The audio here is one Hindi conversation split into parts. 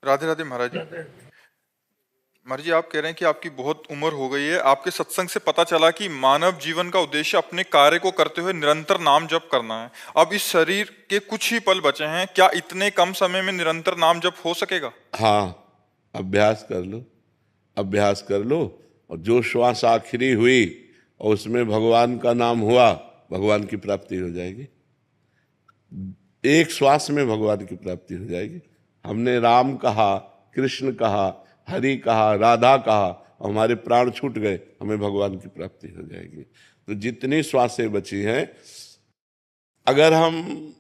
राधे राधे महाराज जी। महाराज जी, आप कह रहे हैं कि आपकी बहुत उम्र हो गई है। आपके सत्संग से पता चला कि मानव जीवन का उद्देश्य अपने कार्य को करते हुए निरंतर नाम जप करना है। अब इस शरीर के कुछ ही पल बचे हैं, क्या इतने कम समय में निरंतर नाम जप हो सकेगा? हाँ, अभ्यास कर लो, अभ्यास कर लो। और जो श्वास आखिरी हुई और उसमें भगवान का नाम हुआ, भगवान की प्राप्ति हो जाएगी। एक श्वास में भगवान की प्राप्ति हो जाएगी। हमने राम कहा, कृष्ण कहा, हरि कहा, राधा कहा, हमारे प्राण छूट गए, हमें भगवान की प्राप्ति हो जाएगी। तो जितनी श्वासें बची हैं, अगर हम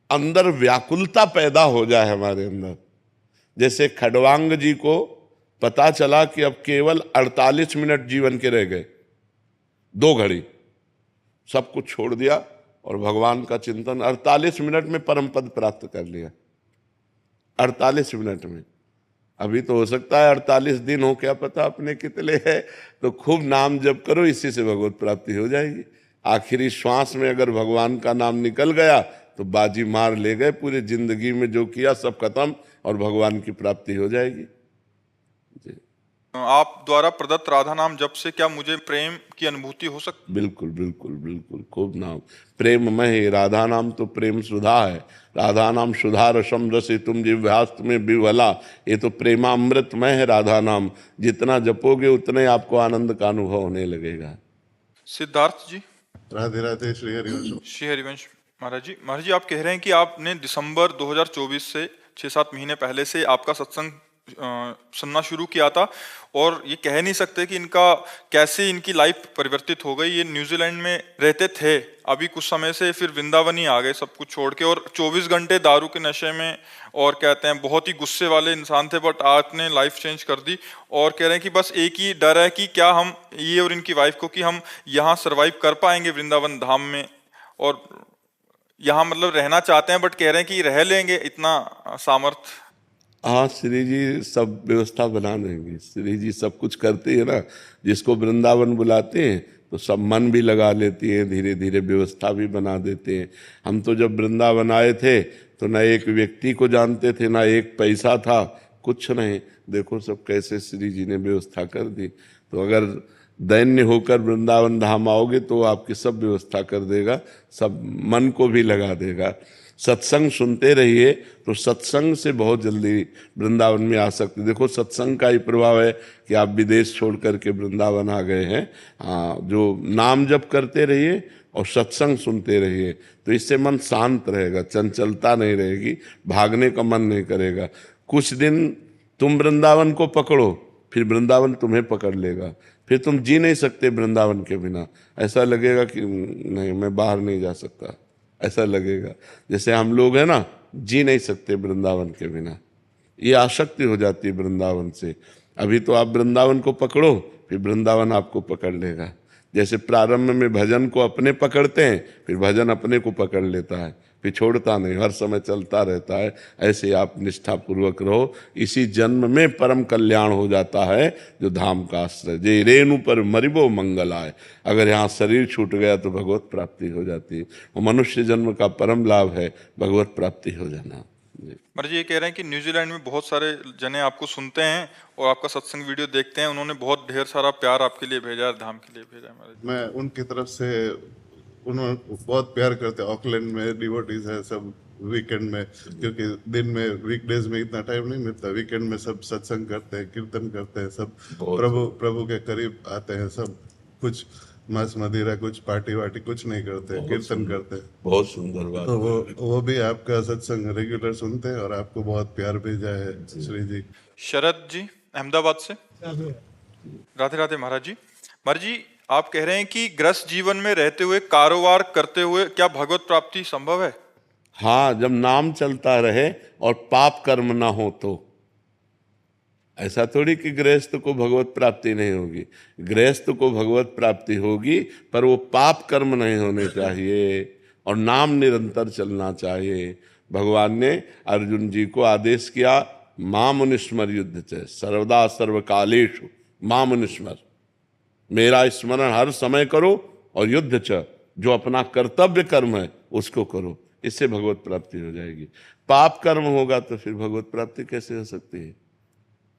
अंदर व्याकुलता पैदा हो जाए हमारे अंदर, जैसे खड़वांग जी को पता चला कि अब केवल 48 मिनट जीवन के रह गए, 2 घड़ी सब कुछ छोड़ दिया और भगवान का चिंतन 48 मिनट में परम पद प्राप्त कर लिया। 48 मिनट में। अभी तो हो सकता है 48 दिन हो, क्या पता अपने कितने है। तो खूब नाम जप करो, इसी से भगवत प्राप्ति हो जाएगी। आखिरी श्वास में अगर भगवान का नाम निकल गया तो बाजी मार ले गए, पूरी जिंदगी में जो किया सब खत्म और भगवान की प्राप्ति हो जाएगी। जी। आप द्वारा प्रदत्त राधा नाम जप से क्या मुझे प्रेम की अनुभूति हो सकती? बिल्कुल बिल्कुल बिल्कुल, खूब नाम प्रेममय है। राधा नाम तो प्रेम सुधा है। राधा नाम सुधा रसम रसे तुम जिह्वास्त में विह्वला। ये तो प्रेमामृतमय है राधा नाम। जितना जपोगे उतने ही आपको आनंद का अनुभव होने लगेगा। सिद्धार्थ जी। राधे राधे। श्री हरिवंश। श्री हरिवंश महाराज जी, आप कह रहे हैं कि आपने दिसंबर 2024 से 6-7 महीने पहले से आपका सत्संग सुनना शुरू किया था, और ये कह नहीं सकते कि इनका कैसे इनकी लाइफ परिवर्तित हो गई। ये न्यूजीलैंड में रहते थे, अभी कुछ समय से फिर वृंदावन ही आ गए सब कुछ छोड़ के, और 24 घंटे दारू के नशे में, और कहते हैं बहुत ही गुस्से वाले इंसान थे। बट आपने लाइफ चेंज कर दी, और कह रहे हैं कि बस एक ही डर है कि क्या हम, ये और इनकी वाइफ को, कि हम यहाँ सरवाइव कर पाएंगे वृंदावन धाम में, और यहाँ मतलब रहना चाहते हैं, बट कह रहे हैं कि रह लेंगे, इतना सामर्थ। हाँ, श्री जी सब व्यवस्था बना देंगे। श्री जी सब कुछ करती है ना। जिसको वृंदावन बुलाते हैं तो सब मन भी लगा लेती हैं, धीरे धीरे व्यवस्था भी बना देते हैं। हम तो जब वृंदावन आए थे तो ना एक व्यक्ति को जानते थे, ना एक पैसा था, कुछ नहीं। देखो सब कैसे श्री जी ने व्यवस्था कर दी। तो अगर दैन्य होकर वृंदावन धाम आओगे तो आपकी सब व्यवस्था कर देगा, सब मन को भी लगा देगा। सत्संग सुनते रहिए तो सत्संग से बहुत जल्दी वृंदावन में आ सकते। देखो सत्संग का ही प्रभाव है कि आप विदेश छोड़ करके वृंदावन आ गए हैं। हाँ, जो नाम जप करते रहिए और सत्संग सुनते रहिए तो इससे मन शांत रहेगा, चंचलता नहीं रहेगी, भागने का मन नहीं करेगा। कुछ दिन तुम वृंदावन को पकड़ो, फिर वृंदावन तुम्हें पकड़ लेगा। फिर तुम जी नहीं सकते वृंदावन के बिना। ऐसा लगेगा कि नहीं, मैं बाहर नहीं जा सकता, ऐसा लगेगा। जैसे हम लोग हैं ना, जी नहीं सकते वृंदावन के बिना। ये आसक्ति हो जाती है वृंदावन से। अभी तो आप वृंदावन को पकड़ो, फिर वृंदावन आपको पकड़ लेगा। जैसे प्रारंभ में भजन को अपने पकड़ते हैं, फिर भजन अपने को पकड़ लेता है, फिर छोड़ता नहीं, हर समय चलता रहता है। ऐसे आप निष्ठापूर्वक रहो, इसी जन्म में परम कल्याण हो जाता है। जो धाम का आश्रय, जे रेणु पर मरिबो मंगल आए। अगर यहाँ शरीर छूट गया तो भगवत प्राप्ति हो जाती है। वो मनुष्य जन्म का परम लाभ है, भगवत प्राप्ति हो जाना। महाराज जी, ये कह रहे हैं कि न्यूजीलैंड में बहुत सारे जने आपको सुनते हैं और आपका सत्संग वीडियो देखते हैं, उन्होंने बहुत ढेर सारा प्यार आपके लिए भेजा है, धाम के लिए भेजा है। महाराज मैं उनकी तरफ से, उन्होंने बहुत प्यार करते हैं। ऑकलैंड में डिवोटीज है सब, वीकेंड में, क्योंकि दिन में वीकडेज में इतना टाइम नहीं मिलता, वीकेंड में सब सत्संग करते हैं, कीर्तन करते हैं, सब प्रभु के करीब आते हैं। सब कुछ मांस मदिरा, कुछ पार्टी वार्टी कुछ नहीं करते, कीर्तन करते हैं। बहुत सुंदर बात। तो वो भी आपका सत्संग रेगुलर सुनते हैं और आपको बहुत प्यार भेजा है श्री जी। शरद जी अहमदाबाद से। राधे राधे महाराज जी। महाराज जी, आप कह रहे हैं कि गृहस्थ जीवन में रहते हुए, कारोबार करते हुए, क्या भगवत प्राप्ति संभव है? हाँ, जब नाम चलता रहे और पाप कर्म ना हो तो। ऐसा थोड़ी कि गृहस्थ को भगवत प्राप्ति नहीं होगी। गृहस्थ को भगवत प्राप्ति होगी, पर वो पाप कर्म नहीं होने चाहिए और नाम निरंतर चलना चाहिए। भगवान ने अर्जुन जी को आदेश किया, मां मुनिस्मर युद्ध च सर्वदा सर्वकालेषु मां मुनिस्मर। मेरा स्मरण हर समय करो और युद्ध च, जो अपना कर्तव्य कर्म है उसको करो। इससे भगवत प्राप्ति हो जाएगी। पाप कर्म होगा तो फिर भगवत प्राप्ति कैसे हो सकती है?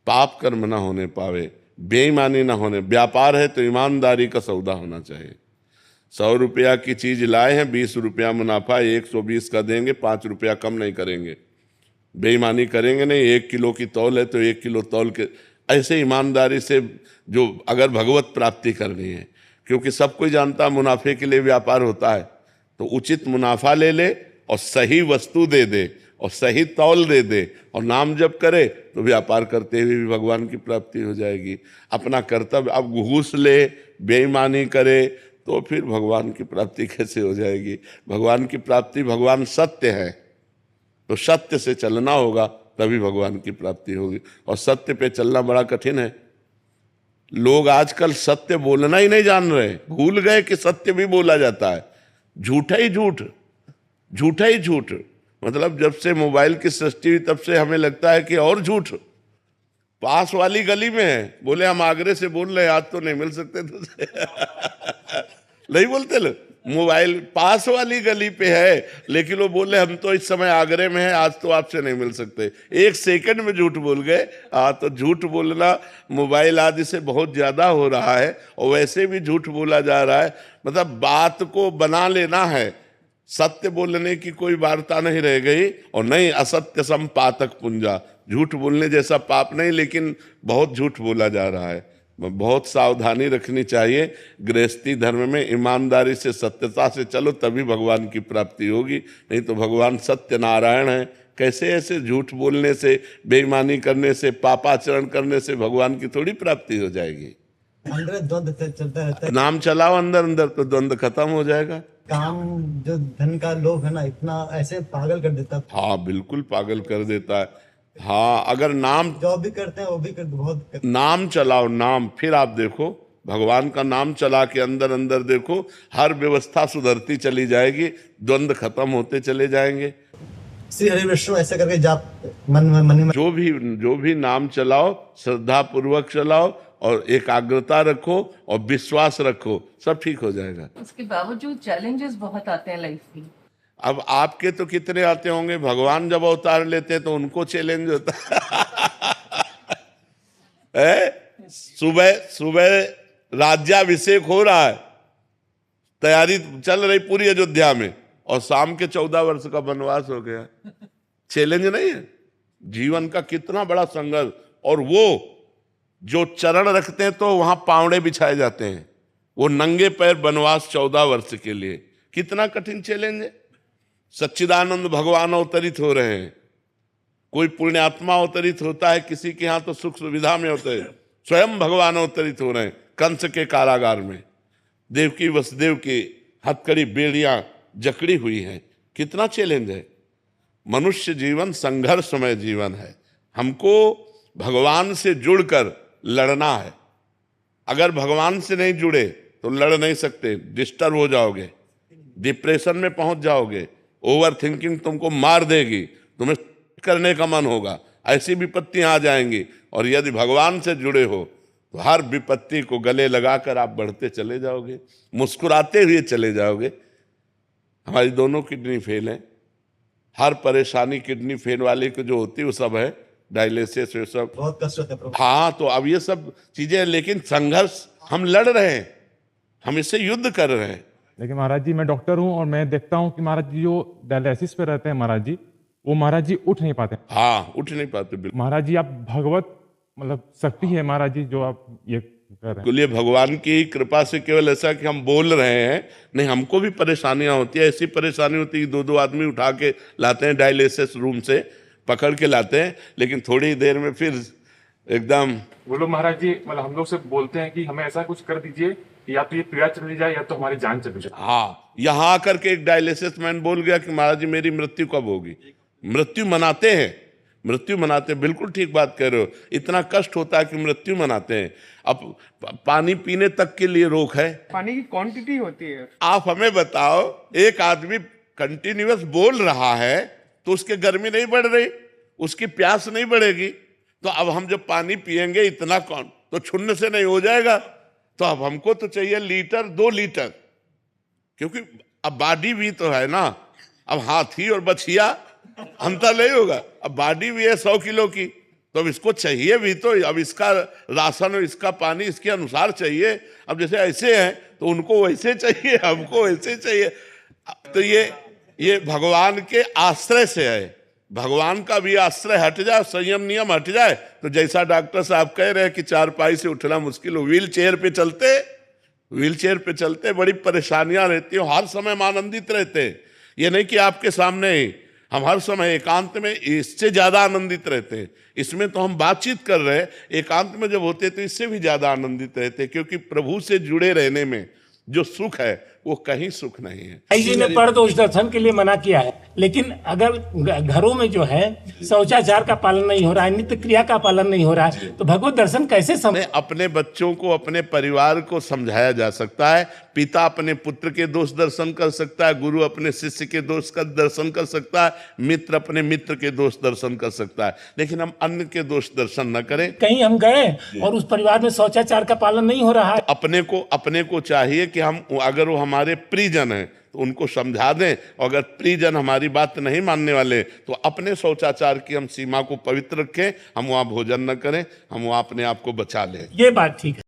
पाप कर्म ना होने पावे, बेईमानी ना होने, व्यापार है तो ईमानदारी का सौदा होना चाहिए। 100 रुपया की चीज लाए हैं, 20 रुपया मुनाफा, 120 का देंगे, 5 रुपया कम नहीं करेंगे, बेईमानी करेंगे नहीं। 1 किलो की तौल है तो 1 किलो तौल के, ऐसे ईमानदारी से जो अगर भगवत प्राप्ति करनी है, क्योंकि सब कोई जानता मुनाफे के लिए व्यापार होता है, तो उचित मुनाफा ले ले और सही वस्तु दे दे और सही तौल दे दे और नाम जप करे तो व्यापार करते हुए भी भगवान की प्राप्ति हो जाएगी। अपना कर्तव्य अब घूस ले, बेईमानी करे तो फिर भगवान की प्राप्ति कैसे हो जाएगी? भगवान की प्राप्ति, भगवान सत्य है तो सत्य से चलना होगा तभी भगवान की प्राप्ति होगी। और सत्य पे चलना बड़ा कठिन है। लोग आजकल सत्य बोलना ही नहीं जान रहे, भूल गए कि सत्य भी बोला जाता है। झूठा ही झूठ, झूठा ही झूठ। मतलब जब से मोबाइल की सृष्टि हुई तब से हमें लगता है कि और झूठ। पास वाली गली में है, बोले हम आगरे से बोल रहे, आज तो नहीं मिल सकते तुझसे। नहीं बोलते लोग, मोबाइल पास वाली गली पे है लेकिन वो बोले हम तो इस समय आगरे में हैं, आज तो आपसे नहीं मिल सकते। 1 सेकंड में झूठ बोल गए। तो झूठ बोलना मोबाइल आदि से बहुत ज्यादा हो रहा है और वैसे भी झूठ बोला जा रहा है। मतलब बात को बना लेना है, सत्य बोलने की कोई वार्ता नहीं रह गई। और नहीं असत्य सम पातक पुंजा, झूठ बोलने जैसा पाप नहीं, लेकिन बहुत झूठ बोला जा रहा है। बहुत सावधानी रखनी चाहिए। गृहस्थी धर्म में ईमानदारी से, सत्यता से चलो तभी भगवान की प्राप्ति होगी, नहीं तो भगवान सत्य नारायण है। कैसे ऐसे झूठ बोलने से, बेईमानी करने से, पापाचरण करने से भगवान की थोड़ी प्राप्ति हो जाएगी। अंदर द्वंद्व चलता रहता है। नाम चलाओ अंदर अंदर तो द्वंद्व खत्म हो जाएगा। काम जो धन का लोभ है ना, इतना ऐसे पागल कर देता है। हाँ बिल्कुल पागल कर देता है। हाँ अगर नाम जो भी करते हैं वो भी बहुत नाम चलाओ, नाम, फिर आप देखो भगवान का नाम चला के अंदर अंदर देखो, हर व्यवस्था सुधरती चली जाएगी, द्वंद्व खत्म होते चले जाएंगे। श्री हरि विष्णु ऐसे करके जाप मन में जो भी नाम चलाओ श्रद्धा पूर्वक चलाओ और एकाग्रता रखो और विश्वास रखो, सब ठीक हो जाएगा। उसके बावजूद चैलेंजेस बहुत आते हैं लाइफ में। अब आपके तो कितने आते होंगे, भगवान जब अवतार लेते हैं तो उनको चैलेंज होता है। सुबह सुबह राज्याभिषेक हो रहा है, तैयारी चल रही पूरी अयोध्या में, और शाम के 14 वर्ष का वनवास हो गया। चैलेंज नहीं है? जीवन का कितना बड़ा संघर्ष। और वो जो चरण रखते हैं तो वहां पावड़े बिछाए जाते हैं, वो नंगे पैर वनवास 14 वर्ष के लिए, कितना कठिन चैलेंज है। सच्चिदानंद भगवान अवतरित हो रहे हैं, कोई पुण्यात्मा अवतरित होता है, किसी के यहाँ तो सुख सुविधा में होते हैं, स्वयं भगवान अवतरित हो रहे हैं कंस के कारागार में। देवकी वसुदेव की हथकड़ी बेड़ियां जकड़ी हुई हैं, कितना चैलेंज है। मनुष्य जीवन संघर्षमय जीवन है, हमको भगवान से जुड़कर लड़ना है। अगर भगवान से नहीं जुड़े तो लड़ नहीं सकते, डिस्टर्ब हो जाओगे, डिप्रेशन में पहुंच जाओगे, ओवर थिंकिंग तुमको मार देगी, तुम्हें करने का मन होगा, ऐसी विपत्तियां आ जाएंगी। और यदि भगवान से जुड़े हो तो हर विपत्ति को गले लगाकर आप बढ़ते चले जाओगे, मुस्कुराते हुए चले जाओगे। हमारी दोनों किडनी फेल है, हर परेशानी किडनी फेल वाले को जो होती है वो सब है, डायलिसिस, ये सब बहुत कष्ट होता है प्रभु। हाँ तो अब ये सब चीजें, लेकिन संघर्ष हम लड़ रहे हैं, हम इससे युद्ध कर रहे हैं। लेकिन महाराज जी मैं डॉक्टर हूँ और मैं देखता हूँ कि महाराज जी जो डायलिसिस पे रहते हैं महाराज जी, वो महाराज जी उठ नहीं पाते। हाँ उठ नहीं पाते बिल्कुल। महाराज जी आप भगवत मतलब शक्ति है महाराज जी जो आप ये कर रहे हैं। ये भगवान की कृपा से केवल ऐसा कि हम बोल रहे हैं, नहीं हमको भी परेशानियां होती है। ऐसी परेशानी होती है 2-2 आदमी उठा के लाते हैं डायलिसिस रूम से, पकड़ के लाते हैं, लेकिन थोड़ी ही देर में फिर एकदम वो लोग महाराज जी मतलब हम लोग से बोलते हैं कि हमें ऐसा कुछ कर दीजिए या तो ये पीड़ा चली जाए या तो हमारी जान चली जाए। हाँ यहाँ आकर के एक डायलिसिस मैन बोल गया कि महाराज जी मेरी मृत्यु कब होगी। मृत्यु मनाते हैं, मृत्यु मनाते हैं, बिल्कुल ठीक बात कह रहे हो। इतना कष्ट होता है कि मृत्यु मनाते हैं। अब पानी पीने तक के लिए रोक है, पानी की क्वांटिटी होती है। आप हमें बताओ, एक आदमी कंटिन्यूअस बोल रहा है तो उसके गर्मी नहीं बढ़ रही, उसकी प्यास नहीं बढ़ेगी, तो अब हम जब पानी पिएंगे इतना कौन तो छुन्न से नहीं हो जाएगा। तो अब हमको तो चाहिए लीटर 2 लीटर, क्योंकि अब बॉडी भी तो है ना, अब हाथी और बछिया अंतर नहीं होगा। अब बॉडी भी है 100 किलो की, तो अब इसको चाहिए भी, तो अब इसका राशन और इसका पानी इसके अनुसार चाहिए। अब जैसे ऐसे हैं तो उनको वैसे चाहिए, हमको वैसे चाहिए। तो ये भगवान के आश्रय से है। भगवान का भी आश्रय हट जाए, संयम नियम हट जाए, तो जैसा डॉक्टर साहब कह रहे हैं कि चारपाई से उठना मुश्किल हो, व्हील चेयर पे चलते बड़ी परेशानियां रहती हैं। हर समय हम आनंदित रहते हैं, ये नहीं कि आपके सामने ही, हम हर समय एकांत में इससे ज्यादा आनंदित रहते हैं। इसमें तो हम बातचीत कर रहे हैं, एकांत में जब होते तो इससे भी ज्यादा आनंदित रहते हैं, क्योंकि प्रभु से जुड़े रहने में जो सुख है वो कहीं सुख नहीं है। भाई जी ने पर दोष दर्शन के लिए मना किया है, लेकिन अगर घरों में जो है शौचाचार का पालन नहीं हो रहा है, नित्य क्रिया का पालन नहीं हो रहा है, तो भगवत दर्शन कैसे अपने बच्चों को, अपने परिवार को समझाया जा सकता है। पिता अपने पुत्र के दोष दर्शन कर सकता है, गुरु अपने शिष्य के दोष का दर्शन कर सकता है, मित्र अपने मित्र के दोष दर्शन कर सकता है, लेकिन हम अन्य के दोष दर्शन न करें। कहीं हम गए और उस परिवार में शौचाचार का पालन नहीं हो रहा है, अपने को चाहिए कि हम, अगर वो हमारे प्रियजन हैं तो उनको समझा दें, और अगर प्रियजन हमारी बात नहीं मानने वाले तो अपने शौचाचार की हम सीमा को पवित्र रखें। हम वहाँ भोजन न करें, हम वहाँ अपने आप को बचा लें। ये बात ठीक है।